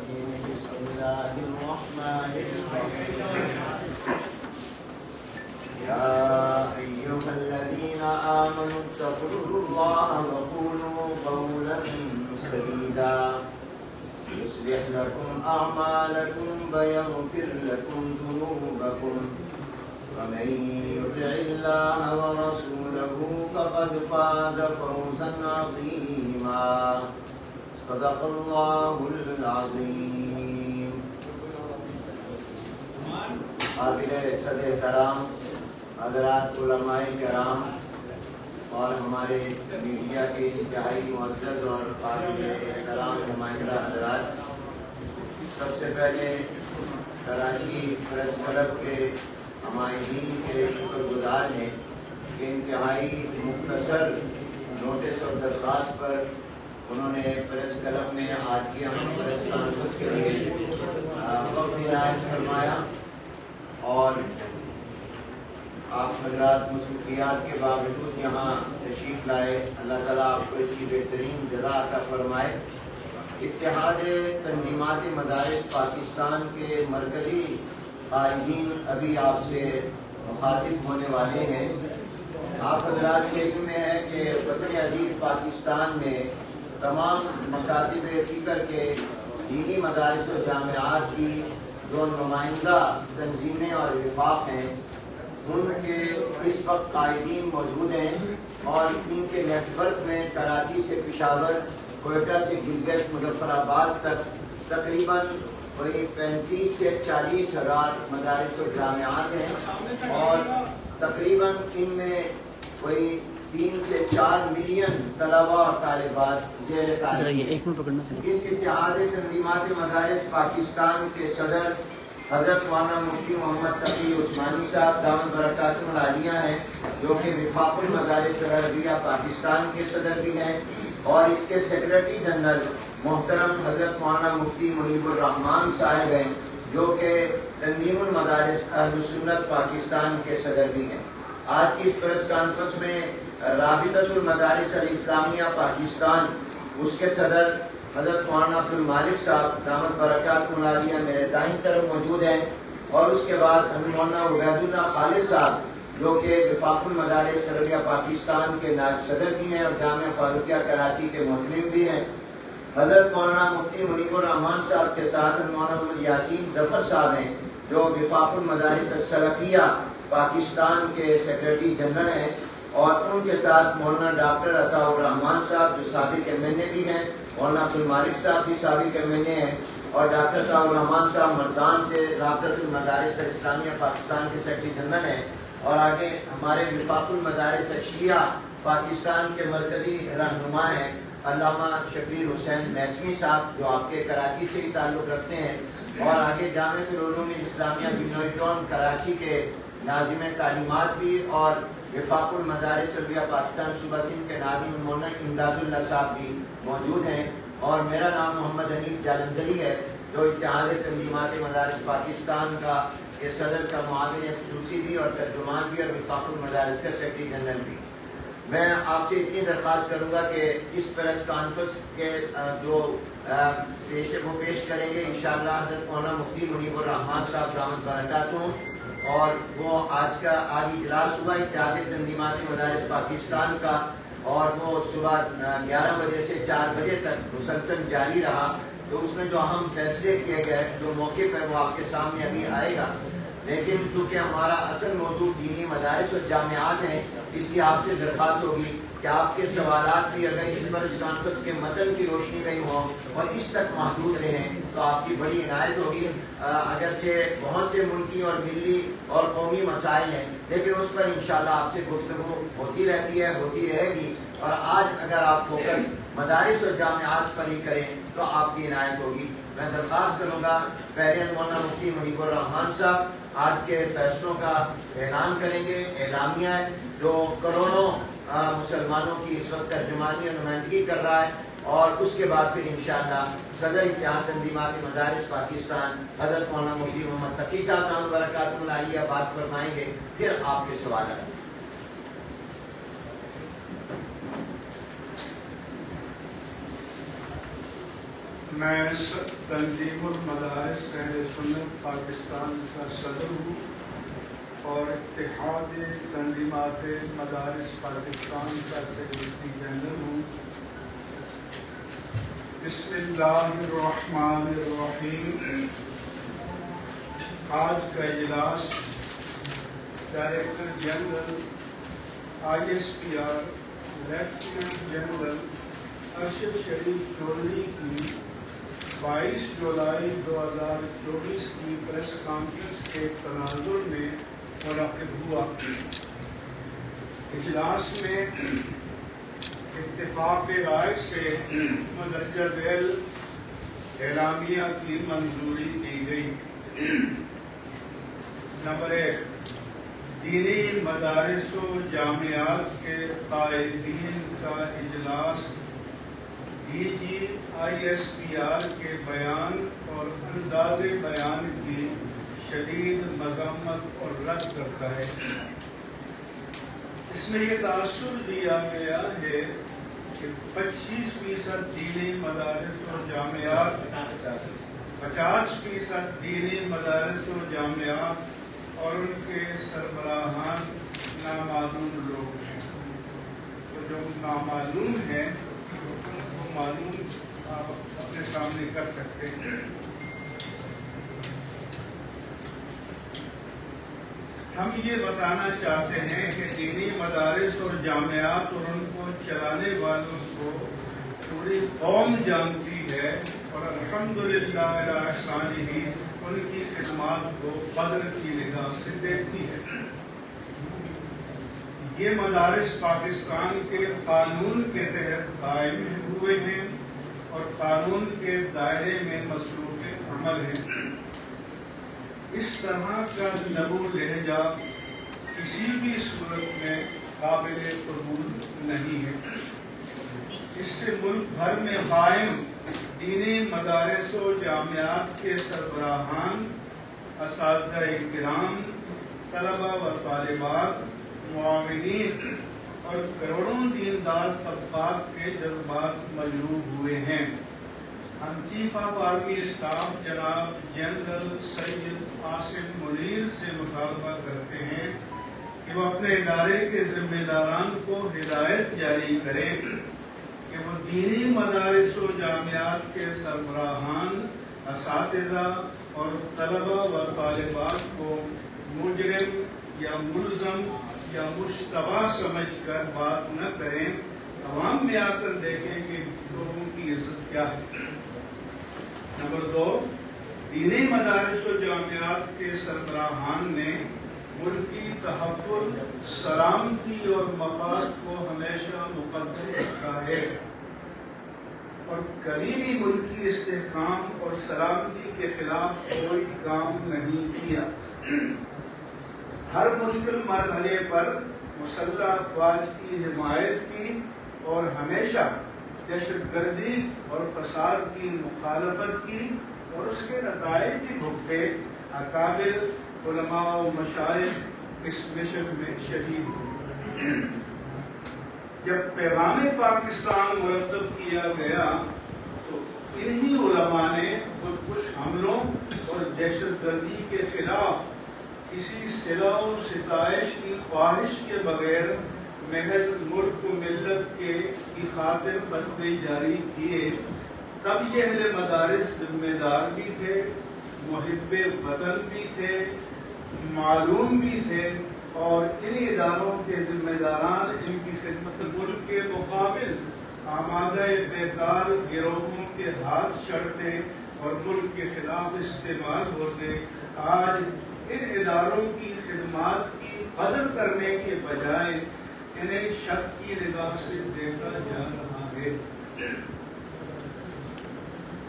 الرجيم بسم الله الرحمن الرحيم يا أيها الذين آمنوا اتقوا الله وقولوا قولا سديدا يصلح لكم أعمالكم ويغفر لكم ذنوبكم ومن يطع الله ورسوله فقد فاز فوزا عظيما صدق الله العظيم. قابل صد احترام حضرات علماء کرام اور ہمارے میڈیا کے انتہائی معزز اور قابل احترام نمائندہ حضرات، سب سے پہلے کراچی پریس کلب کے ہمائندین کے شکر گزار ہیں کہ انتہائی مختصر نوٹس اور درخواست پر انہوں نے پریس کلب میں آج کی ہم پریس کانفرنس کے لیے وقت عنایت فرمایا، اور آپ حضرات مصروفیات کے باوجود یہاں تشریف لائے. اللہ تعالیٰ آپ کو اس کی بہترین جزا عطا فرمائے. اتحاد تنظیمات مدارس پاکستان کے مرکزی قائدین ابھی آپ سے مخاطب ہونے والے ہیں. آپ حضرات کے علم میں ہے کہ وطن عزیز پاکستان میں تمام مکاتب فکر کے دینی مدارس و جامعات کی جو نمائندہ تنظیمیں اور وفاق ہیں ان کے اس وقت قائدین موجود ہیں، اور ان کے نیٹ ورک میں کراچی سے پشاور، کوئٹہ سے گلگت، مظفر آباد تک تقریباً کوئی 35 سے 40 ہزار مدارس و جامعات ہیں، اور تقریباً ان میں کوئی 3 سے 4 ملین طلباء اور طالبات زیر تعلیم. اس اتحاد تنظیمات مدارس پاکستان کے صدر حضرت مولانا مفتی محمد تقی عثمانی صاحب دامت برکاتہ العالیہ ہیں، جو کہ وفاق المدارس العربیہ پاکستان کے صدر بھی ہیں، اور اس کے سیکرٹری جنرل محترم حضرت مولانا مفتی منیب الرحمان صاحب ہیں، جو کہ تنظیم المدارس اہل سنت پاکستان کے صدر بھی ہیں. آج کی اس پریس کانفرنس میں رابطۃ المدارس الاسلامیہ پاکستان، اس کے صدر حضرت مولانا عبد المالک صاحب دامت برکاتہ العالیہ میرے دائیں طرف موجود ہیں، اور اس کے بعد مولانا عبید اللہ خالد صاحب جو کہ وفاق المدارس عربیہ پاکستان کے نائب صدر بھی ہیں اور جامعہ فاروقیہ کراچی کے محترم بھی ہیں. حضرت مولانا مفتی منیب الرحمان صاحب کے ساتھ مولانا محمد یاسین ظفر صاحب ہیں، جو وفاق المدارس السلفیہ پاکستان کے سیکرٹری جنرل ہیں، اور ان کے ساتھ مولانا ڈاکٹر عطاء الرحمان صاحب جو سابق ایم بھی ہیں، مولانا عبد المالک صاحب بھی سابق ایم ہیں، اور ڈاکٹر عطاء الرحمان صاحب مردان سے رابطۃ المدارس اسلامیہ پاکستان کے سیکرٹری جنرل ہیں. اور آگے ہمارے وفاق المدارس شیعہ پاکستان کے مرکزی رہنما ہیں علامہ شبیر حسین نیسمی صاحب، جو آپ کے کراچی سے ہی تعلق رکھتے ہیں، اور آگے جامعۃ العلوم الاسلامیہ بنوئی ٹاؤن کراچی کے ناظم تعلیمات بھی، اور وفاق المدارس عربیہ پاکستان صوبہ سندھ کے ناظم مولانا امداد اللہ صاحب بھی موجود ہیں. اور میرا نام محمد حنیف جالندری ہے، جو اتحاد تنظیمات مدارس پاکستان کا کے صدر کا معاون خصوصی بھی اور ترجمان بھی، اور وفاق المدارس کا سیکرٹری جنرل بھی. میں آپ سے اتنی درخواست کروں گا کہ اس پریس کانفرنس کے جو پیش کریں گے انشاءاللہ حضرت مولانا مفتی منیب الرحمان صاحب دامت برکاتہ، اور وہ آج اجلاس ہوا اتحاد تنظیمات مدارس پاکستان کا، اور وہ صبح 11 بجے سے 4 بجے تک مسلسل جاری رہا. تو اس میں جو اہم فیصلے کیے گئے، جو موقف ہے وہ آپ کے سامنے ابھی آئے گا. لیکن چونکہ ہمارا اصل موضوع دینی مدارس اور جامعات ہیں، اس لیے آپ سے درخواست ہوگی کہ آپ کے سوالات بھی اگر اس پریس کانفرنس کے متن کی روشنی میں ہوں اور اس تک محدود رہیں تو آپ کی بڑی عنایت ہوگی. اگرچہ بہت سے ملکی اور ملی اور قومی مسائل ہیں، لیکن اس پر انشاءاللہ آپ سے گفتگو ہوتی رہتی ہے، ہوتی رہے گی. اور آج اگر آپ فوکس مدارس اور جامعات پر ہی کریں تو آپ کی عنایت ہوگی. میں درخواست کروں گا پہلے مولانا مفتی منیب الرحمان صاحب آج کے فیصلوں کا اعلان کریں گے. اعلامیہ ہے جو کروڑوں مسلمانوں کی اس وقت ترجمانی اور نمائندگی کر رہا ہے، اور اس کے بعد پھر انشاءاللہ صدر اتحاد تنظیمات مدارس پاکستان حضرت مولانا مفتی محمد تقی صاحب دامت برکاتہ العالیہ بات فرمائیں گے، پھر آپ کے سوالات. میں تنظیم المدارس اہل سنت پاکستان کا صدر ہوں اور اتحاد تنظیمات مدارس پاکستان کا سیکرٹری جنرل ہوں۔ بسم اللہ الرحمن الرحیم۔ آج کا اجلاس director general ISPR lieutenant general Arshad Sharif Chaudhry کی 22 جولائی 2024 کی پریس کانفرنس کے تناظر میں منعقد ہوا۔ اجلاس میں اتفاق رائے سے مندرجہ ذیل اعلامیہ کی منظوری دی گئی۔ نمبر 1، دینی مدارس و جامعات کے قائدین کا اجلاس DG ISPR کے بیان اور انداز بیان کی شدید مذمت اور رد کرتا ہے۔ اس میں یہ تاثر دیا گیا ہے کہ 25% دینی مدارس اور جامعات 50% دینی مدارس و جامعات اور ان کے سربراہان نامعلوم لوگ ہیں۔ تو جو نامعلوم ہیں وہ معلوم آپ اپنے سامنے کر سکتے ہیں۔ ہم یہ بتانا چاہتے ہیں کہ دینی مدارس اور جامعات اور ان کو چلانے والوں کو پوری قوم جانتی ہے اور الحمدللہ علی احسانہ ان کی خدمات کو قدر کی نگاہ سے دیکھتی ہے۔ یہ مدارس پاکستان کے قانون کے تحت قائم ہوئے ہیں اور قانون کے دائرے میں مصروف عمل ہیں۔ اس طرح کا لغو لہجہ کسی بھی صورت میں قابل قبول نہیں ہے۔ اس سے ملک بھر میں قائم دینی مدارس و جامعات کے سربراہان، اساتذہ کرام، طلبہ و طالبات، معاونین اور کروڑوں دیندار طبقات کے جذبات مجروح ہوئے ہیں۔ ہم چیف آف آرمی اسٹاف جناب جنرل سید عاصم منیر سے مطالبہ کرتے ہیں کہ وہ اپنے ادارے کے ذمہ داران کو ہدایت جاری کریں کہ وہ دینی مدارس و جامعات کے سربراہان، اساتذہ اور طلبہ و طالبات کو مجرم یا ملزم یا مشتبہ سمجھ کر بات نہ کریں۔ عوام میں آ کر دیکھیں کہ لوگوں کی عزت کیا ہے۔ نمبر 2، دینی مدارس و جامعات کے سربراہان نے ملکی تحفظ، سلامتی اور مفاد کو ہمیشہ مقدم رکھا ہے اور کبھی بھی ملکی استحکام اور سلامتی کے خلاف کوئی کام نہیں کیا۔ ہر مشکل مرحلے پر مسلح افواج کی حمایت کی اور ہمیشہ دہشت گردی اور فساد کی مخالفت کی اور اس کے نتائج بھی بھگتے۔ اکابر علماء و مشائخ اس مشن میں شہید ہوئے۔ جب پیغام پاکستان مرتب کیا گیا تو انہی علماء نے خود کش حملوں اور دہشت گردی کے خلاف کسی صلاح و ستائش کی خواہش کے بغیر محض ملک و ملت کی خاطر فتوے جاری کیے۔ تب یہ اہل مدارس ذمہ دار بھی تھے، محب وطن بھی تھے، معلوم بھی تھے اور انہی اداروں کے ذمہ داران ان کی خدمت ملک کے مقابل آمادہ بیکار گروہوں کے ہاتھ چڑھتے اور ملک کے خلاف استعمال ہوتے۔ آج ان اداروں کی خدمات کی قدر کرنے کے بجائے انہیں شک کی نگاہ سے دیکھا جا رہا ہے۔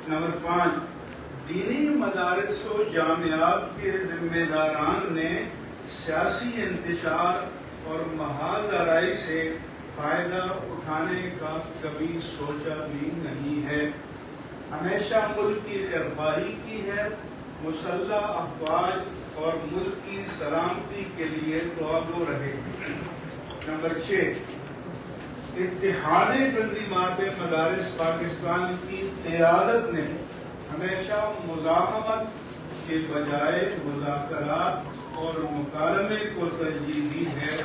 نمبر 5، دینی مدارس و جامعات کے ذمہ داران نے سیاسی انتشار اور محاذ آرائی سے فائدہ اٹھانے کا کبھی سوچا بھی نہیں ہے۔ ہمیشہ ملک کی خیرخواہی کی ہے، مسلح افواج اور ملک کی سلامتی کے لیے دعا گو رہے۔ نمبر 6، اتحاد تنظیمات مدارس پاکستان کی قیادت نے مزاحمت کے بجائے مذاکرات اور مکالمے کو ترجیح دی ہے،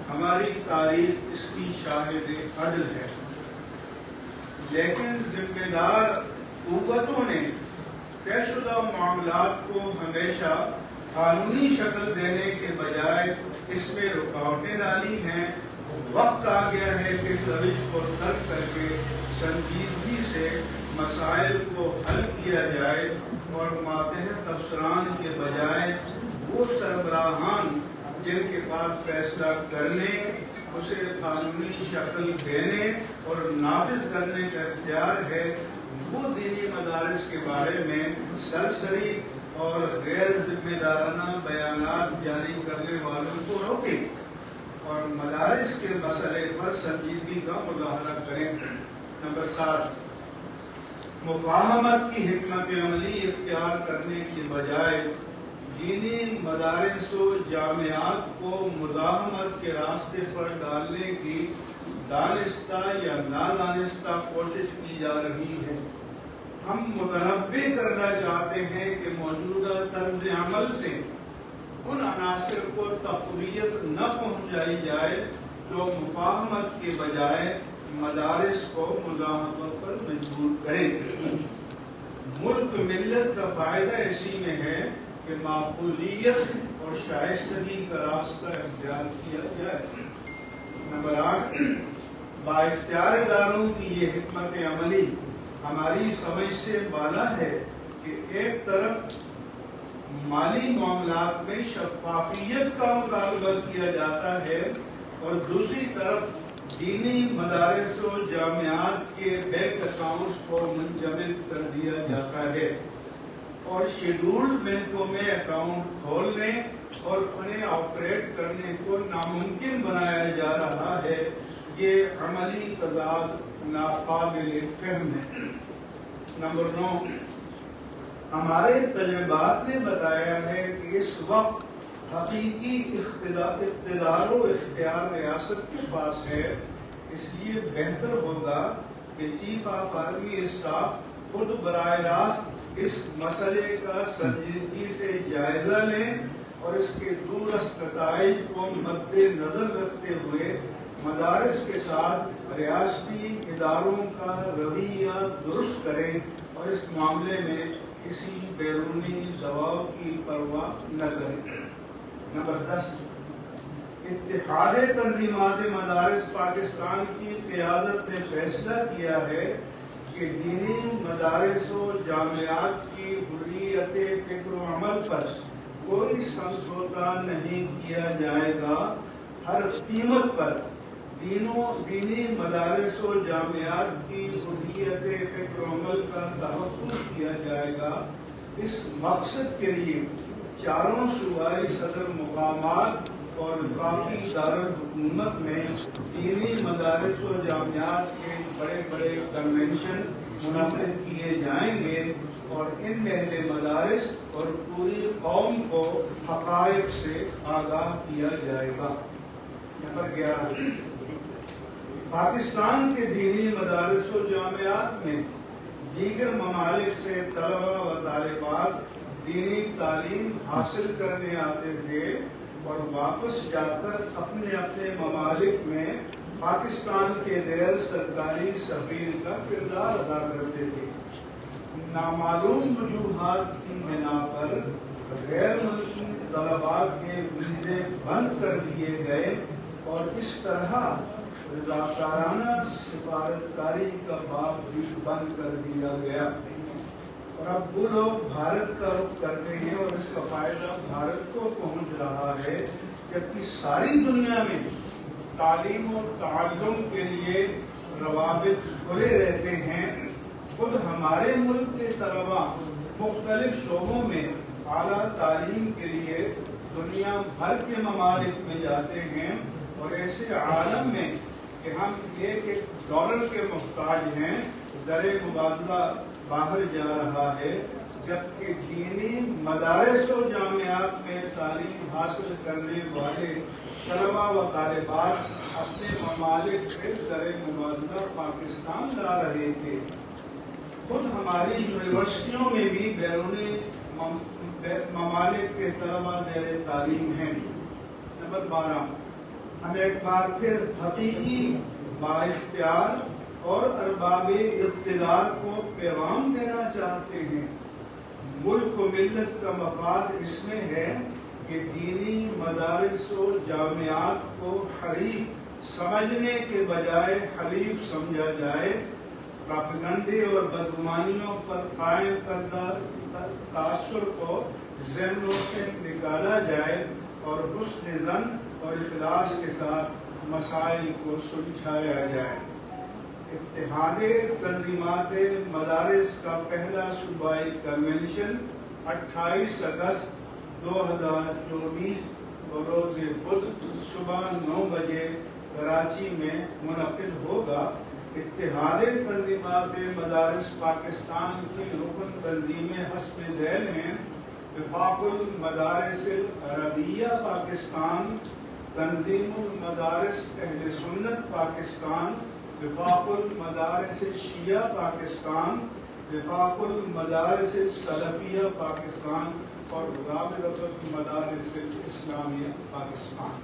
ہماری تاریخ اس کی شاہد عدل ہے۔ لیکن ذمہ دار قوتوں نے طے شدہ معاملات کو ہمیشہ قانونی شکل دینے کے بجائے اس میں رکاوٹیں ڈالی ہیں۔ وقت آ گیا ہے کہ اس روش کو ترک کر کے سنجیدگی سے مسائل کو حل کیا جائے اور ماتحت افسران کے بجائے وہ سربراہان جن کے پاس فیصلہ کرنے، اسے قانونی شکل دینے اور نافذ کرنے کا اختیار ہے، وہ دینی مدارس کے بارے میں سرسری اور غیر ذمہ دارانہ بیانات جاری کرنے والوں کو روکیں اور مدارس کے مسئلے پر سنجیدگی کا مظاہرہ کریں۔ نمبر 7، مفاہمت کی حکمت عملی اختیار کرنے کے بجائے دینی مدارس و جامعات کو مزاحمت کے راستے پر ڈالنے کی دانستہ یا نادانستہ کوشش کی جا رہی ہے۔ ہم متنبع کرنا چاہتے ہیں کہ موجودہ طرز عمل سے ان عناصر کو تقویت نہ پہنچائی جائے جو مفاہمت کے بجائے مدارس کو مزاحمت پر مجبور کریں۔ ملک ملت کا فائدہ اسی میں ہے کہ معقولیت اور شائستگی کا راستہ اختیار کیا جائے۔ نمبر 8، بااختیار اداروں کی یہ حکمت عملی ہماری سمجھ سے بالا ہے کہ ایک طرف مالی معاملات میں شفافیت کا مطالبہ کیا جاتا ہے اور دوسری طرف دینی مدارس و جامعات کے بینک اکاؤنٹس کو منجمد کر دیا جاتا ہے اور شیڈولڈ بینکوں میں اکاؤنٹ کھولنے اور انہیں آپریٹ کرنے کو ناممکن بنایا جا رہا ہے۔ یہ عملی تضاد ناقابل فہم ہے۔ نمبر 9، ہمارے تجربات نے بتایا ہے کہ اس وقت حقیقی اقتدار و اختیار ریاست کے پاس ہے، اس لیے بہتر ہوگا کہ چیف آف آرمی اسٹاف خود براہ راست اس مسئلے کا سنجیدگی سے جائزہ لیں اور اس کے دورست نتائج کو مد نظر رکھتے ہوئے مدارس کے ساتھ ریاستی اداروں کا رویہ درست کریں اور اس معاملے میں کسی بیرونی دباؤ کی پرواہ نہ کریں۔ نمبر 10، اتحاد تنظیمات مدارس پاکستان کی قیادت نے فیصلہ کیا ہے کہ دینی مدارس و جامعات کی حریت فکر و عمل پر کوئی سمجھوتہ نہیں کیا جائے گا۔ ہر قیمت پر دینی مدارس و جامعات کی حریت فکر و عمل کا تحفظ کیا جائے گا۔ اس مقصد کے لیے چاروں صوبائی صدر مقامات اور وفاقی دارالحکومت میں دینی مدارس و جامعات کے بڑے بڑے کنونشن منعقد کیے جائیں گے اور ان میں اہل مدارس اور پوری قوم کو حقائق سے آگاہ کیا جائے گا۔ نمبر 11، پاکستان کے دینی مدارس و جامعات میں دیگر ممالک سے طلبہ و طالبات دینی تعلیم حاصل کرنے آتے تھے اور واپس جا کر اپنے اپنے ممالک میں پاکستان کے غیر سرکاری سفیر کا کردار ادا کرتے تھے۔ نامعلوم وجوہات کی بنا پر غیر ملکی طلباء کے ویزے بند کر دیے گئے اور اس طرح رضاکارانہ سفارتکاری کا باب بھی بند کر دیا گیا اور اب وہ لوگ بھارت کا رخ کرتے ہیں اور اس کا فائدہ بھارت کو پہنچ رہا ہے، جبکہ ساری دنیا میں تعلیم و تعلم کے لیے روابط کھلے رہتے ہیں۔ خود ہمارے ملک کے طلباء مختلف شعبوں میں اعلیٰ تعلیم کے لیے دنیا بھر کے ممالک میں جاتے ہیں اور ایسے عالم میں کہ ہم ایک ڈالر کے محتاج ہیں، زر مبادلہ باہر جا رہا ہے، جبکہ دینی مدارس و جامعات میں تعلیم حاصل کرنے والے طلباء و طالبات اپنے ممالک سے زر مبادلہ پاکستان لا رہے تھے۔ خود ہماری یونیورسٹیوں میں بھی بیرونی ممالک کے طلباء زیر تعلیم ہیں۔ نمبر 12، ہم ایک بار پھر حقیقی بااختیار اور ارباب اقتدار کو پیغام دینا چاہتے ہیں۔ ملک و ملت کا مفاد اس میں ہے کہ دینی مدارس و جامعات کو حریف سمجھنے کے بجائے حلیف سمجھا جائے، پراپیگنڈے اور بدگمانیوں پر قائم کردہ تاثر کو ذہنوں سے نکالا جائے اور حسن ظن اور اخلاص کے ساتھ مسائل کو سلجھایا جائے۔ اتحاد تنظیمات مدارس کا پہلا صوبائی کنونشن 28 اگست 2024 بروز بدھ صبح 9 بجے کراچی میں منعقد ہوگا۔ اتحاد تنظیمات مدارس پاکستان کی رکن تنظیمیں حسب ذیل ہیں: وفاق المدارس العربیہ پاکستان، تنظیم المدارس اہل سنت پاکستان، وفاق المدارس شیعہ پاکستان، وفاق المدارس سلفیہ پاکستان اور رابطۃ المدارس الاسلامیہ پاکستان۔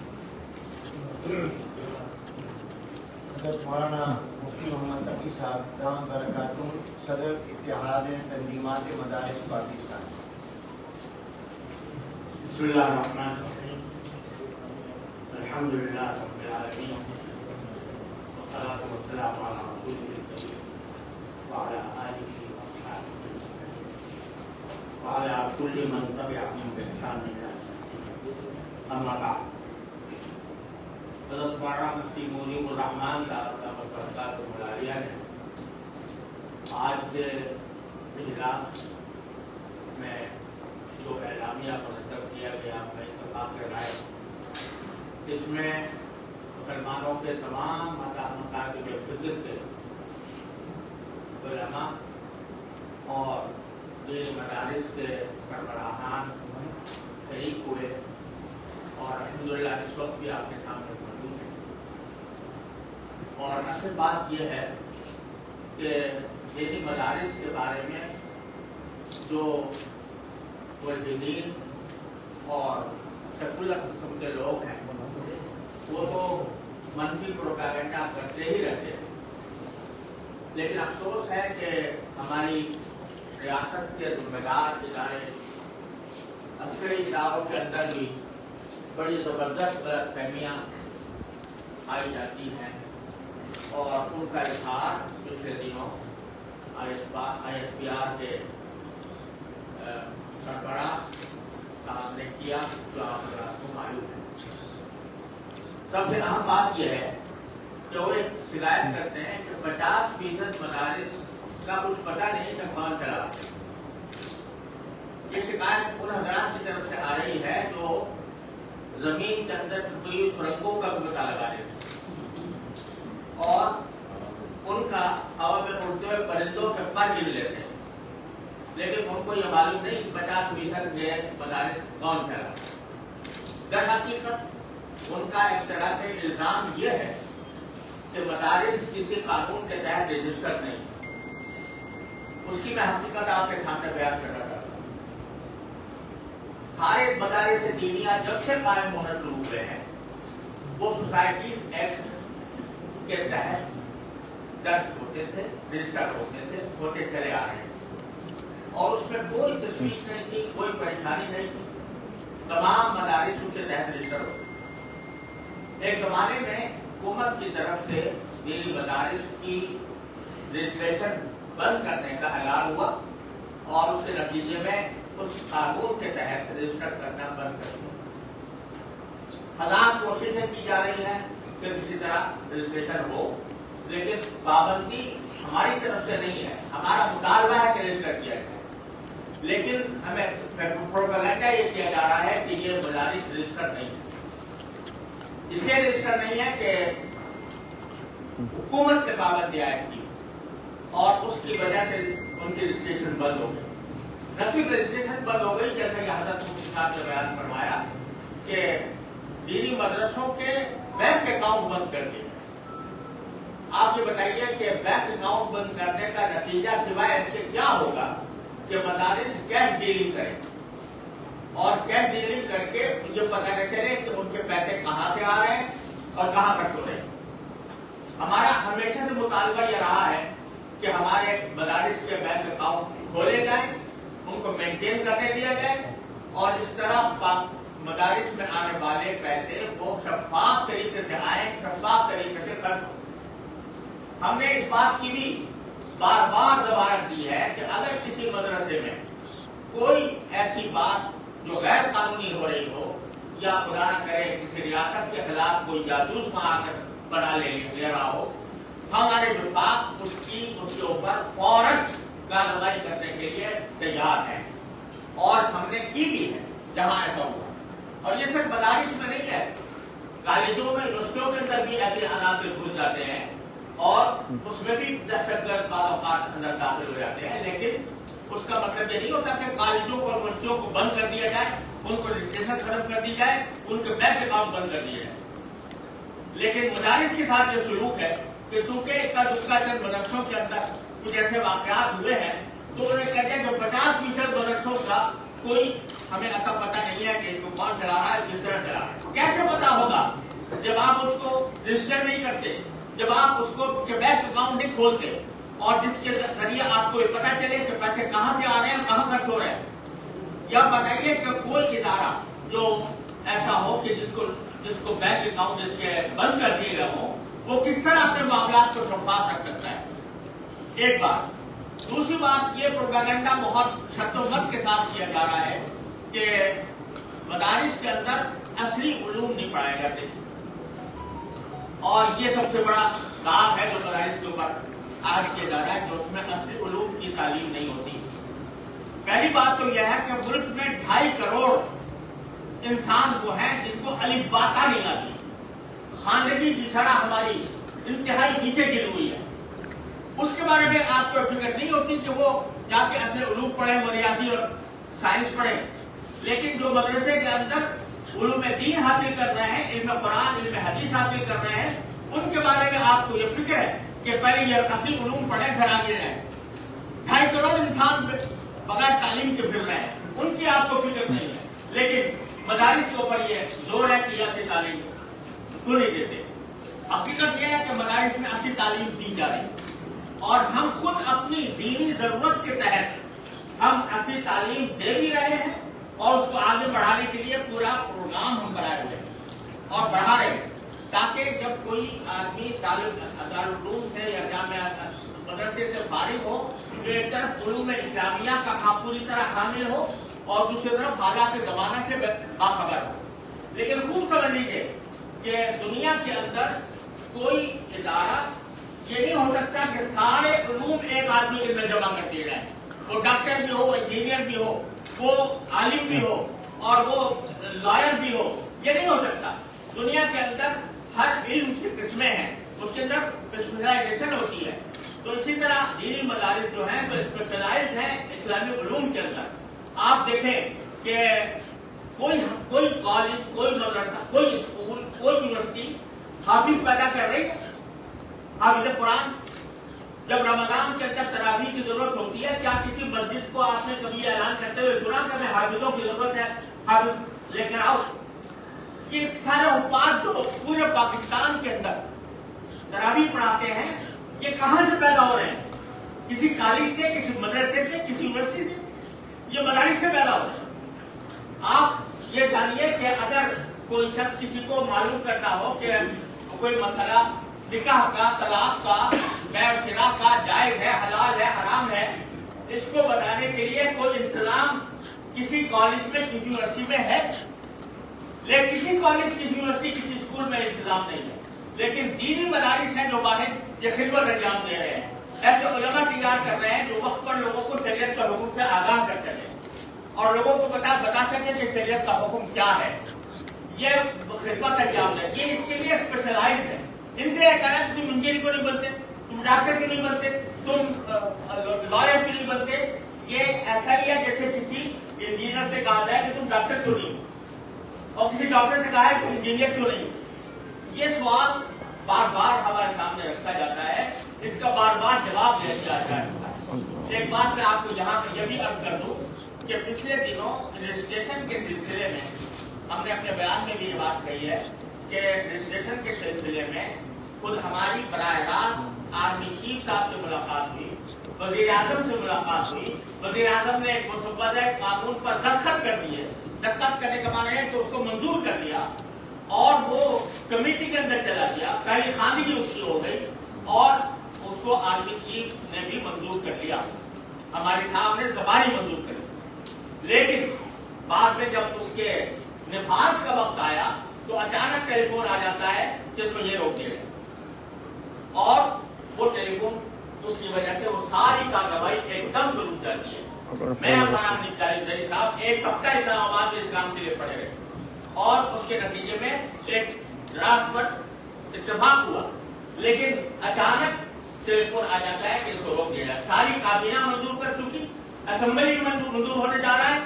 حضرت مولانا مفتی محمد تقی صاحب دامت برکاتہ، صدر اتحاد تنظیمات مدارس پاکستان۔ بسم اللہ الرحمن الرحیم، الحمدللہ رب العالمین، والصلاة والسلام علی رسولہ الکریم وعلی آلہ وصحبہ وعلی کل من تبعہم بإحسان الی یوم الدین، اما بعد۔ حضرت مولانا مفتی منیر الرحمان دامت برکاتہ ملالیہ نے آج کے اجلاس میں جو اعلامیہ مرتب کیا گیا میں اتفاق رائے، اس میں مسلمانوں کے تمام مکاتب فکر کے علماء اور دینی مدارس کے سربراہان شریک ہوئے، اور الحمدللہ اس وقت بھی آپ کے سامنے موجود ہیں۔ اور اصل بات یہ ہے کہ دینی مدارس کے بارے میں جو دین اور سیکولر قسم کے لوگ ہیں وہ تو منفی پروپیگنڈا کرتے ہی رہتے ہیں، لیکن افسوس ہے کہ ہماری ریاست کے ذمہ دار ادارے عسکری اداروں کے اندر بھی بڑی زبردست غلط فہمیاں آئی جاتی ہیں، اور ان کا اظہار پچھلے دنوں آئی ایس پی آر کے سربراہ صاحب نے کیا، جو آپ حضرات کو معلوم ہے۔ سب سے اہم بات یہ ہے کہ وہ ایک شکایت کرتے ہیں کہ 50% مدارس کا کچھ پتہ نہیں کہ کون چلا۔ یہ شکایت ان حضرات کی طرف سے آ رہی ہے جو زمین کے اندر چھپی ہوئی سرنگوں کا بھی پتہ لگا دیتے ہیں، اور ان کا ہوا میں اڑتے ہوئے پرندوں کے پر گن لیتے ہیں، لیکن ان کو یہ معلوم نہیں 50% کے مدارس کون چلا۔ در حقیقت ان کا ایک طرح سے الزام یہ ہے کہ مدارس کسی قانون کے تحت رجسٹر نہیں ہے۔ اس کی میں حقیقت آپ کے سامنے بیان کرنا چاہتا ہوں۔ سارے مدارس دینیہ جب سے قائم ہونا شروع ہوئے ہیں وہ سوسائٹیز ایکٹ کے تحت درج ہوتے تھے، رجسٹر ہوتے چلے آ رہے ہیں، اور اس میں کوئی تشویش نہیں تھی، کوئی پریشانی نہیں تھی، تمام مدارس ان کے تحت رجسٹر ہوتے تھے۔ ایک زمانے میں حکومت کی طرف سے دینی مدارس کی رجسٹریشن بند کرنے کا اعلان ہوا، اور اس کے نتیجے میں اس قانون کے تحت رجسٹر کرنا بند کر دیا۔ ہزار کوششیں کی جا رہی ہیں کہ کسی طرح رجسٹریشن ہو، لیکن پابندی ہماری طرف سے نہیں ہے، ہمارا مطالبہ ہے کہ رجسٹر کیا جائے، لیکن ہمیں پروپیگنڈا یہ کیا جا رہا ہے کہ یہ مدارس رجسٹر نہیں ہے۔ اس لیے رجسٹر نہیں ہے کہ حکومت نے پابندی عائد کی، اور اس کی وجہ سے ان کی رجسٹریشن بند ہو گئی۔ نہ صرف رجسٹریشن بند ہو گئی، جیسا کہ حضرت مفتی صاحب نے بیان فرمایا کہ دینی مدرسوں کے بینک اکاؤنٹ بند کر دیے۔ आप ये बताइए कि बैंक अकाउंट बंद करने का नतीजा सिवाय इसके क्या होगा कि मदारिस कैश डीलिंग करें और कैश डीलिंग करके मुझे पता न चले कि उनके पैसे कहाँ से आ रहे हैं और कहाँ खर्च हो रहे हैं। हमारा हमेशा से मुतालबा यह रहा है कि हमारे मदारिस के बैंक अकाउंट खोले जाए, उनको मेंटेन करने दिया जाए और इस तरह मदारिस में आने वाले पैसे वो शफाफ तरीके से आए, शफाफ तरीके से खर्च हो। हमने इस बात की भी बार बार जमानत दी है कि अगर किसी मदरसे में कोई ऐसी बात जो गैर कानूनी हो रही हो या खुदा न करे किसी रियासत के खिलाफ कोई जासूस वहां आकर बना ले रहा हो, हमारे विभाग उसके ऊपर फौरन कार्रवाई करने के लिए तैयार है और हमने की भी है जहां ऐसा हुआ। और ये सिर्फ मदारिस में नहीं है, कॉलेजों में, यूनिवर्सिटियों के अंदर भी ऐसे अनासिर घुस जाते हैं और उसमें भी दहशतगर्द बात अंदर दाखिल हो जाते हैं। लेकिन उसका मतलब ये नहीं होता कि कॉलेजों और यूनिवर्सिटियों को बंद कर दिया जाए, उनको रजिस्ट्रेशन खत्म कर दी जाए, उनके बैंक अकाउंट बंद कर दिए जाए। लेकिन मदारिस के साथ ये सलूक है कि चूंकि इक्का दुक्का चंद मदरसों के अंदर कुछ ऐसे वाकयात हुए हैं तो उन्होंने कह दिया कि 50% मदरसों का कोई हमें ऐसा पता नहीं है कि इसको कौन चला रहा है, किस तरह चला रहा है। कैसे पता होगा जब आप उसको रजिस्टर नहीं करते, जब आप उसको बैंक अकाउंट नहीं खोलते और जिसके जरिए आपको ये पता चले कि पैसे कहां से आ रहे हैं, कहां खर्च हो रहे हैं। या बताइए कि कोई इदारा जो ऐसा हो कि जिसको बैंक अकाउंट जिसके बंद कर दिए गए हो, वो किस तरह अपने मामलात को शफाफ रख सकता है। एक बात। दूसरी बात, ये प्रोपेगेंडा बहुत शर्तोबंद के साथ किया जा रहा है कि मदारिस के अंदर असली उलूम नहीं पढ़ाए जाते और ये सबसे बड़ा दाग है जो मदारिस के ऊपर आज किया जा रहा है कि उसमें असली उलूम की तालीम नहीं होती। पहली बात तो यह है कि मुल्क में 2.5 करोड़ इंसान वो हैं जिनको अलिफ बाता नहीं आती। खानदगी की शरह हमारी इंतहाई नीचे गिरी हुई है। उसके बारे में आपको फिक्र नहीं होती कि वो जाके असली उलूम पढ़े, रियाजी और साइंस पढ़े। लेकिन जो मदरसे के अंदर उलूम दीन हासिल कर रहे हैं, इल्म कुरान, इल्म हदीस हासिल कर रहे हैं, उनके बारे में आपको ये फिक्र है कि पहले ये असली उलूम पढ़े, फिर आगे जाए। 2.5 करोड़ इंसान बगैर तालीम के फिर रहे हैं, उनकी आपको फिक्र नहीं है। लेकिन मदारिस के ऊपर ये जोर है कि असली तालीम को नहीं देते। हकीकत यह है कि मदारिस में असली तालीम दी जा रही और हम खुद अपनी दीनी जरूरत के तहत हम असली तालीम दे भी रहे हैं और उसको आगे बढ़ाने के लिए पूरा प्रोग्राम हम बनाए हुए हैं और बढ़ा रहे हैं, ताकि जब कोई आदमी दारुल से या जामिया मदरसे से फारिग हो तो एक तरफ उलूम इस्लामिया का पूरी तरह हामिल हो और दूसरी तरफ हालात ज़माना से बाखबर हो। लेकिन खूब समझ लीजिए कि दुनिया के अंदर कोई इदारा ये नहीं हो सकता कि सारे उलूम एक आदमी के अंदर जमा कर दिए जाए। वो डॉक्टर भी हो, वो इंजीनियर भी हो, वो आलिम भी हो और वो लॉयर भी हो, ये नहीं हो सकता। दुनिया के अंदर हर इल्म की किस्में हैं, उसके अंदर स्पेशलाइजेशन होती है। तो इसी तरह दीनी मदारिस जो हैं वो स्पेशलाइज हैं इस्लामी उलूम के अंदर। आप देखें कि कोई कॉलेज, कोई मदरसा, कोई स्कूल, कोई यूनिवर्सिटी हाफिज पैदा कर रही है। हाफिज कुरान, जब रमजान के अंदर तरावी की जरूरत होती है, क्या किसी मस्जिद को आपने कभी ऐलान करते हुए सुना कि हमें हाफिजों की जरूरत है, हाफिज लेकर आओ? ये सारे हुफ़ाज़ जो पूरे पाकिस्तान के अंदर तरावी पढ़ाते हैं, ये कहां से पैदा हो रहे हैं? किसी कॉलेज से, किसी मदरसे से, किसी यूनिवर्सिटी से? ये मदारिस से पैदा हो रहे हैं। आप ये जानिए कि अगर कोई शख्स किसी को मालूम करना हो कि कोई मसला निकाह का, तलाक का, बैशिरा का जायज है, हलाल है, हराम है, इसको बताने के लिए कोई इंतजाम किसी कॉलेज में, किसी यूनिवर्सिटी में है? लेकिन किसी कॉलेज, किसी यूनिवर्सिटी, किसी स्कूल में इंतजाम नहीं है। लेकिन दीनी मदारिस हैं जो बाहर ये खिदमत अंजाम दे रहे हैं, ऐसे उलमा तैयार कर रहे हैं जो वक्त पर लोगों को शरीयत का हुक्म से आगाह कर सके और लोगों को बता सके कि शरीयत का हुक्म क्या है। ये खिदमत अंजाम दे, ये इसके लिए स्पेशलाइज है। इनसे एक अलग तुम इंजीनियर क्यों नहीं बनते, तुम डॉक्टर क्यों नहीं बनते, तुम लॉयर क्यों नहीं बनते? ये ऐसा ही है जैसे किसी इंजीनियर से कहा जाए कि तुम डॉक्टर क्यों नहीं, और किसी डॉक्टर से कहा है तुम इंजीनियर क्यों नहीं। ये सवाल बार बार हमारे सामने रखा जाता है, इसका बार बार जवाब दे दिया जाता है। एक बात मैं आपको यहाँ पर यह भी अर्ज कर दूं कि पिछले दिनों रजिस्ट्रेशन के सिलसिले में हमने अपने बयान में भी ये बात कही है कि रजिस्ट्रेशन के सिलसिले में खुद हमारी बराह रास्त आर्मी चीफ साहब से मुलाकात हुई, वजीर आजम से मुलाकात हुई। वजीर आजम ने एक मुसव्वदा कानून पर दस्तखत कर दिए। दस्तखत करने का माना है कि उसको मंजूर कर दिया और वो कमेटी के अंदर चला गया, पहली खामिगी उसकी हो गई और उसको आर्मी चीफ ने भी मंजूर कर लिया, हमारे साहब ने जबानी मंजूर कर लिया। लेकिन बाद में जब उसके निफाज का वक्त आया तो अचानक टेलीफोन आ जाता है कि इसको ये रोक दिया और वो टेलीफोन उसकी वजह से वो सारी कार्रवाई एकदम शुरू रुक जाती है। मैं अपना निकाली साहब एक हफ्ता इस्लामाबाद में इस काम के लिए पड़े रहे और उसके नतीजे में एक ड्राफ्ट पर इत्तेफाक हुआ, लेकिन अचानक टेलीफोन आ जाता है कि इसको रोक दिया जाए। सारी काबीना मंजूर कर चुकी, असेंबली में मंजूर होने जा रहा है,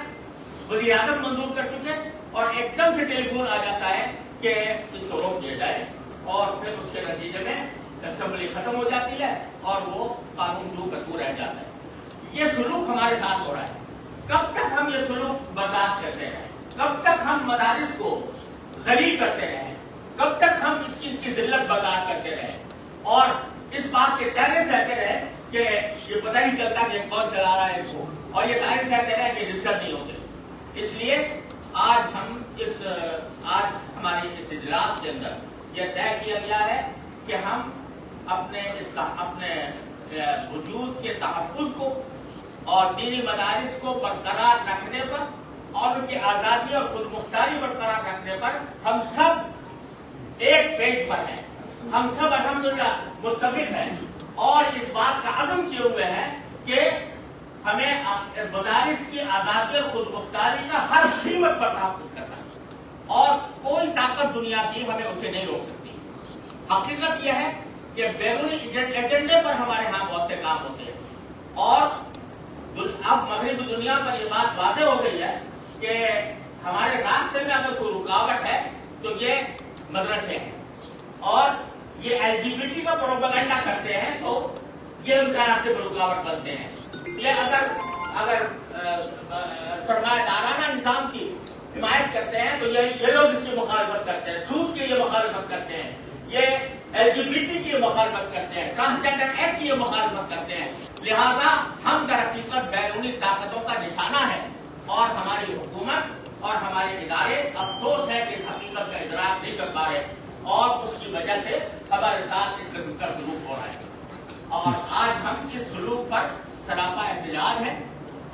वजीर आजम मंजूर कर चुके और एकदम से टेलीफोन आ जाता है कि इसको रोक दिया जाए और फिर उसके नतीजे में असेंबली खत्म हो जाती है और वो कानून जो कतू रह जाता है। ये सुलूक हमारे साथ हो रहा है। कब तक हम ये सुलूक बर्दाश्त करते रहें? कब तक हम मदारिस को जलील करते रहें? कब तक हम इसकी जिल्लत बर्दाश्त करते रहें और इस बात से तैरे सहते रहे कि ये पता नहीं चलता कि कौन चला रहा है इसको, और ये तैरे सहते रहे कि रजिस्टर नहीं होते। इसलिए आज हमारे इस इजलास के अंदर यह तय किया गया है कि हम अपने वजूद के तहफ़्फ़ुज़ को और दीनी मदारिस को बरकरार रखने पर और उनकी आज़ादी और खुदमुख्तारी बरकरार रखने पर हम सब एक पेज पर हैं। हम सब अल्हम्दुलिल्लाह मुत्तफ़िक़ हैं और इस बात का अज़्म किए हुए हैं कि हमें मदारिस की आज़ादी और खुदमुख्तारी का हर कीमत पर तहफ़्फ़ुज़ करना है और कोई ताकत दुनिया की हमें उसे नहीं रोक सकती। हकीकत यह है कि बैरूनी एजेंडे पर हमारे यहाँ बहुत से काम होते हैं और अब मगरिबी दुनिया पर यह बात वाज़ेह हो गई है कि हमारे रास्ते में अगर कोई रुकावट है तो ये मदरसे हैं और ये LGBT का प्रोपेगेंडा करते हैं तो ये उनका रास्ते पर रुकावट बनते हैं। ये अगर सरमायादाराना निजाम की हिमायत करते हैं तो ये लोग इसकी मुखालफत करते हैं, सूद की ये मुखालफत करते हैं, ये LGBT की मुखालफत करते हैं, ट्रांसजेंडर एक्ट की मुखालफत करते हैं। लिहाजा हम दर हकीकत बैरूनी ताकतों का निशाना है और हमारी हुकूमत और हमारे इदारे अफसोस है कि इस हकीकत का इदराक नहीं कर पा रहे और उसकी वजह से हमारे साथ इस किस्म का सलूक हो रहा है और आज हम इस सलूक पर सरापा एहतजाज है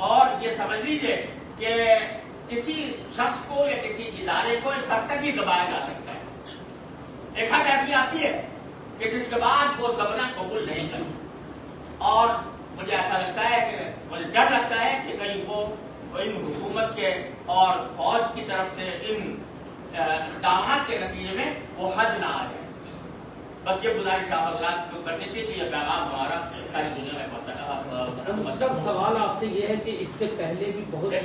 और ये समझ लीजिए कि किसी शख्स को या किसी इदारे को इस हद तक ही दबाया जा सकता है। एक हद ऐसी आती है कि जिसके बाद वो दबना कबूल नहीं करता और मुझे ऐसा लगता है कि मुझे डर लगता है कि कहीं वो इन हुकूमत के और फौज की तरफ से इन इक़दामात के नतीजे में वो हद ना आ जाए। बस ये गुजारिश आप हज़रात को करनी थी कि ये पैगाम हमारा सारी दुनिया में पहुंचा। सवाल आपसे ये है कि इससे पहले भी बहुत ये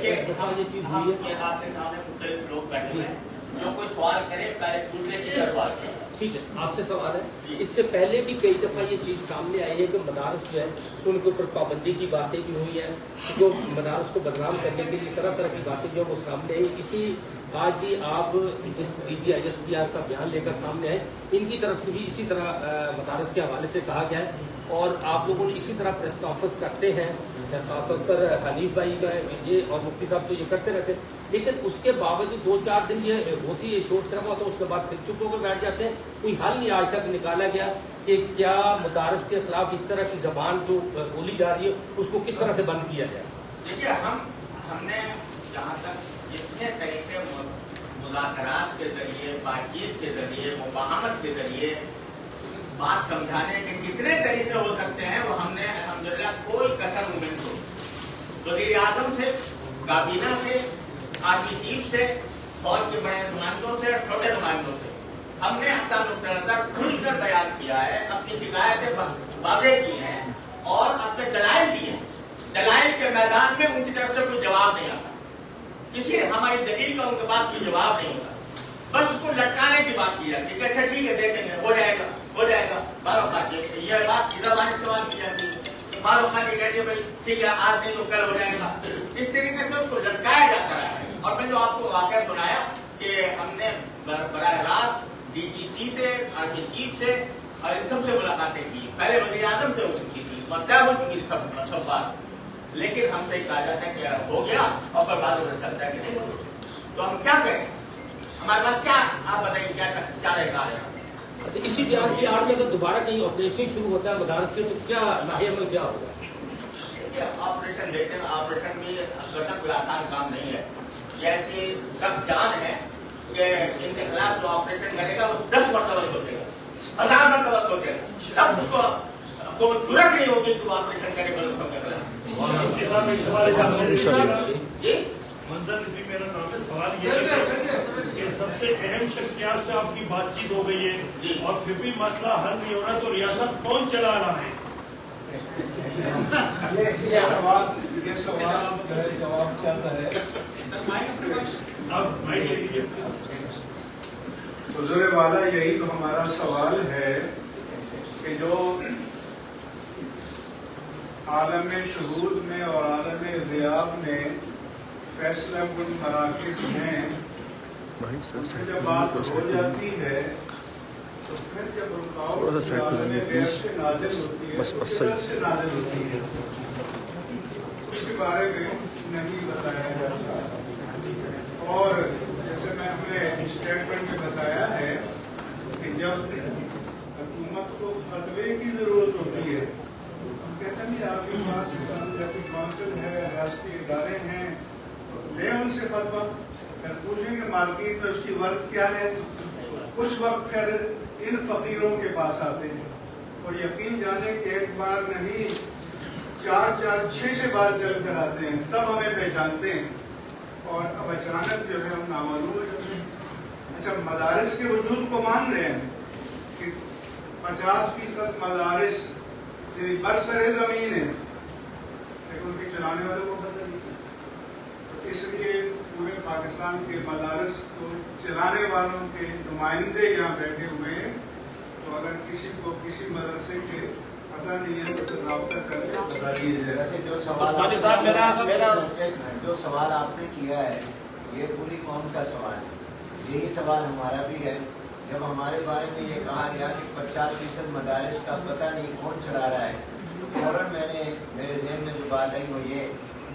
चीज हुई है। आपके सामने मुख्तलिफ लोग बैठे हैं, जो कोई सवाल करे पहले पूछने की सवाल करें। ठीक है, आपसे सवाल है, इससे पहले भी कई दफ़ा ये चीज़ सामने आई है कि मदारस जो है उनके ऊपर पाबंदी की बातें भी हुई है, जो मदारस को बदनाम करने के लिए तरह तरह की बातें जो वो सामने आई। इसी आज भी आप जिस DGISPR का बयान लेकर सामने आए, इनकी तरफ से भी इसी तरह मदारस के हवाले से कहा गया है और आप लोगों ने इसी तरह प्रेस कॉन्फ्रेंस करते हैं, खासतौर पर हनीफ भाई का ये और मुफ्ती साहब तो ये करते रहते हैं, लेकिन उसके बावजूद 2-4 दिन ये होती है शोर शराबा होता है, उसके बाद फिर चुप होकर बैठ जाते हैं। कोई हल नहीं आज तक निकाला गया कि क्या मदारस के खिलाफ इस तरह की जबान जो बोली जा रही है उसको किस तरह से बंद किया जाए। देखिए, हमने जहाँ तक जितने तरीके मुज़ाकरात के जरिए, बातचीत के जरिए, मुफाहमत के जरिए बात समझाने के कितने तरीके हो सकते हैं वो हमने अल्हम्दुलिल्लाह कोई कसर नहीं छोड़ी। वज़ीर आज़म से, काबीना से, आर्मी चीफ से, फौज के बड़े नुमाइंदों से और छोटे नुमाइंदों से हमने अपना नुक्ता नज़र खुलकर बयान किया है, अपनी शिकायतें वाज़ेह की हैं और अपने दलाइल दिए हैं। दलाइल के मैदान में उनकी तरफ से कोई जवाब नहीं आता, किसी हमारी दलील का उनके पास कोई जवाब नहीं होता, बस उसको लटकाने की बात की जाती है। अच्छा ठीक है, देखेंगे, हो जाएगा, हो जाएगा। बार बार ये बात जबान इस्तेमाल की जाती है, बार बार ये कहती है भाई ठीक है आज नहीं तो कल हो जाएगा, इस तरीके से उसको लटकाया जाता है। और मैं जो आपको वाकया सुनाया कि हमने बराह रास्त DGC से, आर्मी चीफ से और इन सबसे मुलाकातें की, पहले वज़ीर आज़म से हो चुकी थी और तय हो चुकी थी सब बात, लेकिन हमसे कहा जाता है कि हो गया और फिर बाद में चलता है कि नहीं हो, तो हम क्या करें? हमारे पास क्या, आप बताइए क्या रहेगा? अच्छा, इसी बयान की आड़ में अगर दोबारा कहीं ऑपरेशन शुरू होता है मदारस के, तो क्या लाहेअमल क्या होगा? ऑपरेशन देखते हैं, ऑपरेशन में गठन कोई आसान काम नहीं है। जैसे सब जान है कि इनके खिलाफ जो ऑपरेशन करेगा वो 10 मरतबा सोचेगा, 1000 मरतबा सोचेगा, तब उसको कोई जरूरत नहीं होगी कि वो ऑपरेशन करे बलों के खिलाफ। जी मंजर जी, मेरा नाम है। सवाल ये है कि सबसे अहम शख्सियत से आपकी बातचीत हो गई है और फिर भी मसला हल नहीं हो रहा, तो रियासत कौन चला रहा है? ये सवाल जवाब चलता है। अब माइक ले लीजिए। हुजूर वाला, यही तो हमारा सवाल है कि जो आलम शहूद में और आलम ग़ियाब में फैसला कुन मराकिज़ हैं, उसमें जब बात हो जाती है तो फिर जब रुकावट आलम ग़ैब से नाज़िल होती है, से नाज़िल होती है, उसके बारे में नहीं बताया जाता। और जैसे मैं अपने स्टेटमेंट में बताया है कि जब हुकूमत को फतवे की ज़रूरत होती है, कहते हैं आपके पास जैसे काउंसिल है, रियासती इदारे हैं, ले उनसे फतवा, फिर पूछेंगे मार्केट में उसकी वर्थ क्या है, उस वक्त फिर इन फकीरों के पास आते हैं और यकीन जाने कि एक बार नहीं 4-4, 6 बार चल कर आते हैं, तब हमें पहचानते हैं। और अब अचानक जो है हम नामालूम। अच्छा, मदारिस के वजूद को मान रहे हैं कि 50% मदारिस बरसरे ज़मीन है, लेकिन उनके चलाने वालों को पता नहीं। तो इसलिए पूरे पाकिस्तान के मदारिस को चलाने वालों के नुमाइंदे यहाँ बैठे हुए हैं, तो अगर किसी को किसी मदरसे के पता नहीं है तो राब्ता करके बता दीजिए। वैसे जो सवाल साहब मेरा जो सवाल आपने किया है ये पूरी कौम का सवाल है, यही सवाल हमारा भी है। जब हमारे बारे में ये कहा गया कि 50% मदारिस का पता नहीं कौन चला रहा है, तो फौरन मेरे ज़हन में जो बात आई वो ये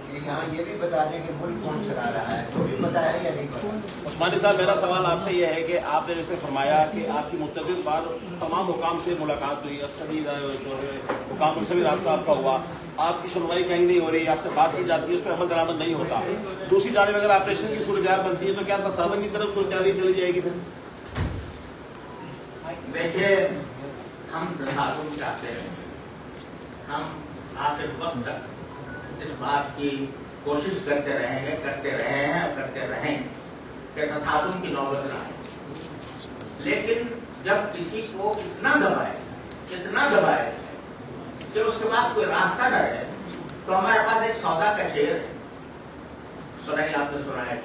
कि यहाँ ये भी बता दें कि मुल्क कौन चला रहा है, तो भी पता है या नहीं पता? उस्मानी साहब, मेरा सवाल आपसे यह है कि आपने जैसे फरमाया कि आपकी मुतअद्दिद बार तमाम हुकाम से मुलाकात हुई, असली जो है हुकाम से भी रब्ता आपका हुआ, आपकी सुनवाई कहीं नहीं हो रही, आपसे बात की जाती है, उस पर अमल दरामद नहीं होता। दूसरी जानिब अगर ऑपरेशन की सूरत बनती है तो क्या तसादम की तरफ सूरत चली जाएगी? फिर देखिए, हम तसादुम चाहते हैं, हम आखिर वक्त तक इस बात की कोशिश करते रहे हैं और करते रहें कि तसादुम की नौबत न आए। लेकिन जब किसी को इतना दबाए कि उसके पास कोई रास्ता न रहे, तो हमारे पास एक सौदा का शेर है, सुनाई आपने सुना है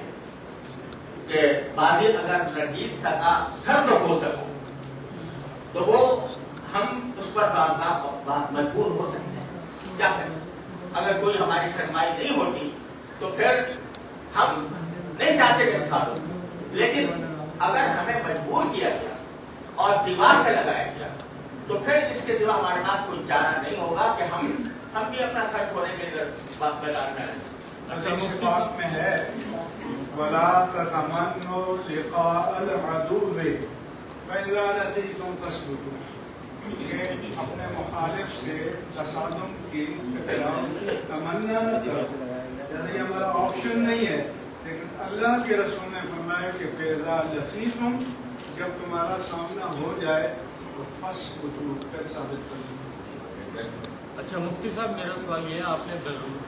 कि बादल अगर रंगीन सा का सर तो हो सको तो वो हम उस पर बात मजबूर हो सकते हैं। क्या करें? अगर कोई हमारी सरमाई नहीं होती तो फिर हम नहीं चाहते कि खा दो, लेकिन अगर हमें मजबूर किया गया और दीवार से लगाया गया तो फिर इसके सिवा हमारे पास कोई चारा नहीं होगा कि हम भी अपना सर खोने के लिए मैदान में रहें। अच्छा, इस बात में है वला ततमन्नु लिक़ाअल अदुव्वि फ़इज़ा लक़ीतुम फ़स्बुतू, अपने मुखालिफ से तसादुम की तमन्ना न करो, यानी हमारा ऑप्शन नहीं है। लेकिन अल्लाह के रसूल ने फरमाया कि फ़इज़ा लक़ीतुम, जब तुम्हारा सामना हो जाए तो फ़स्बुतू, फिर साबित करो। अच्छा मुफ्ती साहब, मेरा सवाल ये है, आपने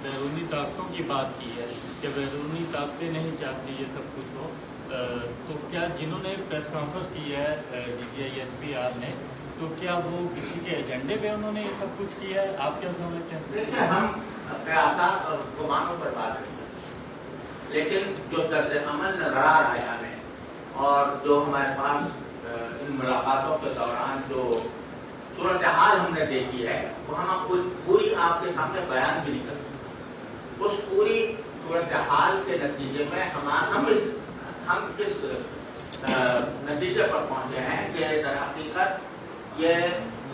बैरूनी ताकतों की बात की है कि बैरूनी ताकतें नहीं चाहती ये सब कुछ हो, तो क्या जिन्होंने प्रेस कॉन्फ्रेंस की है DGI SPR ने, तो क्या वो किसी के एजेंडे पे उन्होंने ये सब कुछ किया है? आप क्या समझते हैं? देखिए, हम क़यासात और गुमानों पर बात नहीं करते, लेकिन जो तर्ज अमल नजर आ रहा है हमें और जो हमारे पास इन मुलाकातों के दौरान जो सूरत-ए-हाल हमने देखी है वो हम पूरी आपके सामने बयान भी नहीं कर। उस पूरी सूरत-ए-हाल के नतीजे में हम किस नतीजे पर पहुंचे हैं कि दर हकीकत ये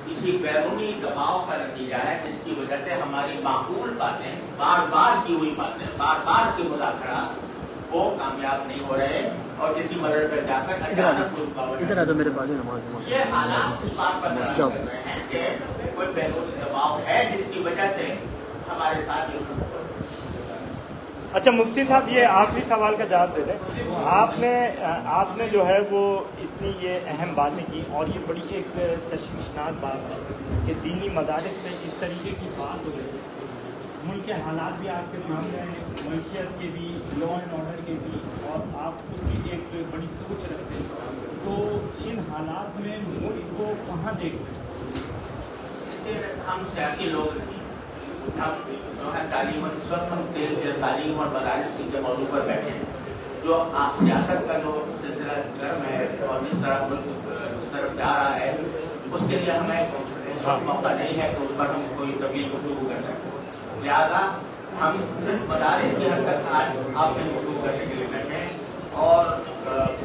किसी बैरूनी दबाव का नतीजा है, जिसकी वजह से हमारी माकूल बातें, बार बार की हुई बातें, बार बार के मुज़ाकरात वो कामयाब नहीं हो रहे और किसी मदद पर जाकर अचानक मेरे पास ये हालात इस बात पर दलाल कर रहे हैं कि कोई बैरूनी दबाव है जिसकी वजह से हमारे साथ ये। अच्छा मुफ्ती साहब, ये आखिरी सवाल का जवाब दे दें। आपने जो है वो इतनी ये अहम बातें की और ये बड़ी एक तशवीशनाक बात है कि दीनी मदारिस में इस तरीके की बात हो रही है। मुल्क के हालात भी आपके सामने हैं, मैशियत के भी, लॉ एंड ऑर्डर के भी, और आप उसकी एक बड़ी सोच रखते हैं, तो इन हालात में मुल्क को कहाँ देखते हैं? हम सियासी लोग नहीं, हम तालीम इस वक्त हम तालीम और मदारिस के मौजू पर बैठे हैं। जो आप सियासत का जो सिलसिला गर्म है और जिस तरह मुल्क उस तरफ जा रहा है, उसके लिए हमें इस वक्त मौका नहीं है कि उस पर हम कोई तब्दील गुफ्तगू कर सकें। लिहाजा हम सिर्फ मदारिस की हरकत आज आपसे गुफ्तगू करने के लिए बैठे हैं और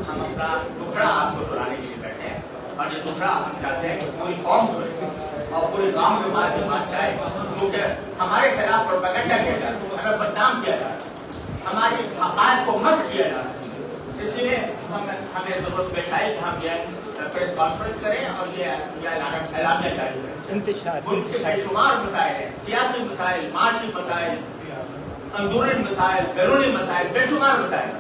हम अपना टुकड़ा आपको सुनाने के लिए बैठे हैं। और ये टुकड़ा हम चाहते हैं कि पूरी कौम सुने और पूरे गांव के बाद में बात जाए, क्योंकि हमारे खिलाफ प्रोपेगेंडा किया जा रहा है, हमें बदनाम किया जा रहा है, हमारी हक़ाइक़ को मस्त किया जा रहा है। इसलिए हमें जरूरत पेश आई कि हम ये प्रेस कॉन्फ्रेंस करें और ये ऐलानिया जारी करें। मुल्क के बेशुमार मसाइल हैं, सियासी मसाइल, माशी मसाइल, अंदरूनी मसाइल, बैरूनी मसाइल, बेशुमार मसाइल,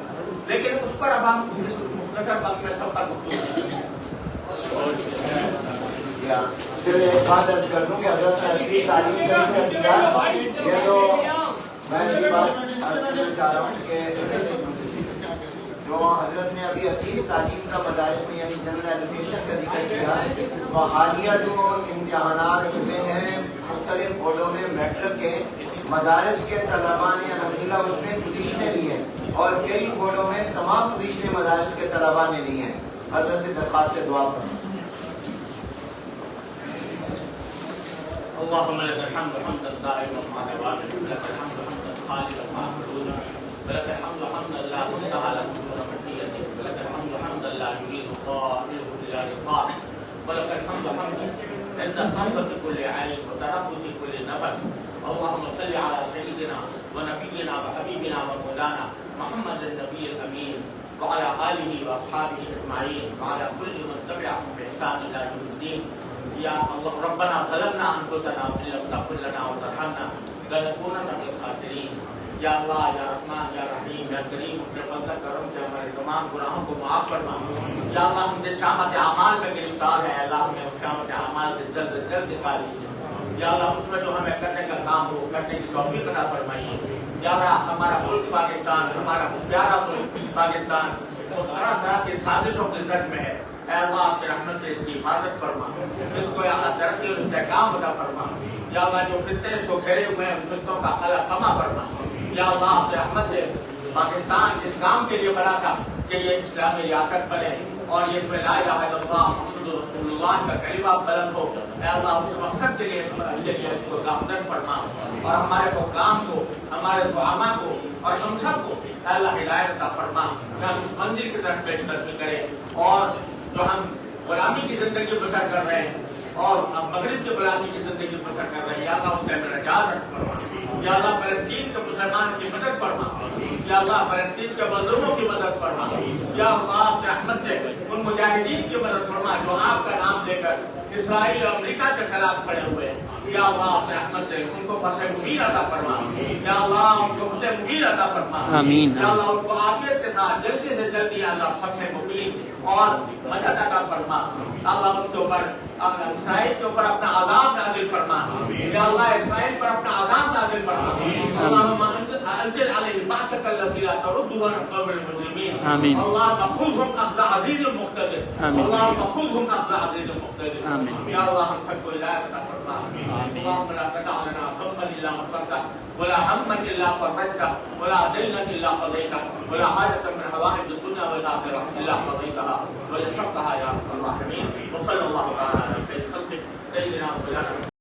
लेकिन उस पर अब हम इस मुख्तसर वक्त में सब पर गुफ्तगू सिर्फ एक बात अर्ज कर दूं कि हज़रत ने अच्छी तालीम का दिया, ये तो मैं ये बात अर्ज करना चाह रहा हूँ कि जो हज़रत ने अभी अच्छी तालीम का मदारिस में यानी जनरल एजुकेशन का जिक्र किया, तो हालिया जो इम्तिहानात हुए हैं मुख्तलिफ बोर्डों में, मैट्रिक के मदारिस के तलबा ने अलहमदुलिल्लाह उसमें पोजीशनें ली हैं और कई बोर्डों में तमाम पोजीशनें मदारिस के तलबा ने ली हैं। हज़रत से दरख्वास्त से दुआ करें। اللهم لك الحمد حمدا دائما مع نوامك، لك الحمد حمدا خالدا مع حدودك، ولك الحمد حمدا لا منتهى له دون مشيئتك، ولك الحمد حمدا لا يريد طائره الا لقاءك، ولك الحمد حمدا عند قبضة كل عين وتنفس كل نفس. اللهم صل على سيدنا ونبينا وحبيبنا ومولانا محمد النبي الامين وعلى اله واصحابه اجمعين وعلى كل من تبعهم باحسان الى يوم الدين. یا اللہ ربنا ظلمنا انفسنا وان لم تغفر لنا وترحمنا لنكونن من الخاسرین. یا اللہ، یا رحمان، یا رحیم، یا کریم، اپنے فضل کرم سے ہمارے تمام گناہوں کو معاف فرما. یا اللہ، ہم جس شامت اعمال میں گرفتار ہیں، اللہ ہمیں اس شامت اعمال سے جلد از جلد دکھا دیجیے. یا اللہ، اس میں جو ہمیں کرنے کا کام ہو کرنے کی توفیق عطا فرمائیے. یا اللہ، ہمارا ملک پاکستان، ہمارا پیارا ملک پاکستان طرح طرح کی سازشوں کے زد میں ہے. اے اللہ، اپنی رحمت سے اس کی حفاظت فرما، اس کو یا اللہ ترقی اور استحکام عطا فرما. یا اللہ، جو فتنے اس کو گھیرے ہوئے ہیں ان فتنوں کا خلا کما فرما. یا اللہ، اپنی رحمت سے پاکستان جس کام کے لیے بنا تھا کہ یہ اسلامی ریاست بنے اور یہ اس میں لا الہ الا اللہ محمد رسول اللہ کا کلمہ بلند ہو، اے اللہ اس مقصد کے لیے اس کو گامزن فرما اور ہمارے حکام کو، ہمارے زعماء کو اور ہم سب کو اے اللہ ہدایت عطا فرما کہ ہم اس منزل کی طرف پیش قدمی کریں اور جو ہم غلامی کی زندگی بسر کر رہے ہیں اور مغرب کی غلامی کی زندگی بسر کر رہے ہیں، یا اللہ اس سے ہمیں نجات فرما. یا اللہ، فلسطین کے مسلمان کی مدد فرما. یا اللہ، فلسطین کے مظلوموں کی مدد فرما. یا اللہ، اپنی رحمت سے ان مجاہدین کی مدد فرما جو آپ کا نام لے کر اسرائیل اور امریکہ کے خلاف کھڑے ہوئے ہیں. یا اللہ، اپنی رحمت سے ان کو فتح مبین عطا فرما. یا اللہ، ان کو فتح مبین عطا فرما. آمین. یا اللہ، ان کو عافیت کے ساتھ جلدی سے جلدی یا اللہ فتح مبین اور مدد عطا فرما. اللہ، ان کے اوپر اسرائیل کے اوپر اپنا عذاب نازل فرما. یا اللہ، اسرائیل پر اپنا عذاب نازل فرما. اللهم انزل عليهم بعثك الذي لا ترده عن القوم المجرمين. آمين. اللهم خذهم اخذ عزيز مقتدر. آمين. اللهم خذهم اخذ عزيز مقتدر. آمين. یا اللہ، ہم سب کو ہدایت عطا فرما. اللهم لا تدع لنا ذنبا الا غفرته ولا هما الا فرجته ولا دينا الا قضيته ولا حاجة من حوائج الدنيا والاخرة الا قضيتها ويسرتها يا ارحم الراحمين. وصلى الله تعالى على خير خلقه जाना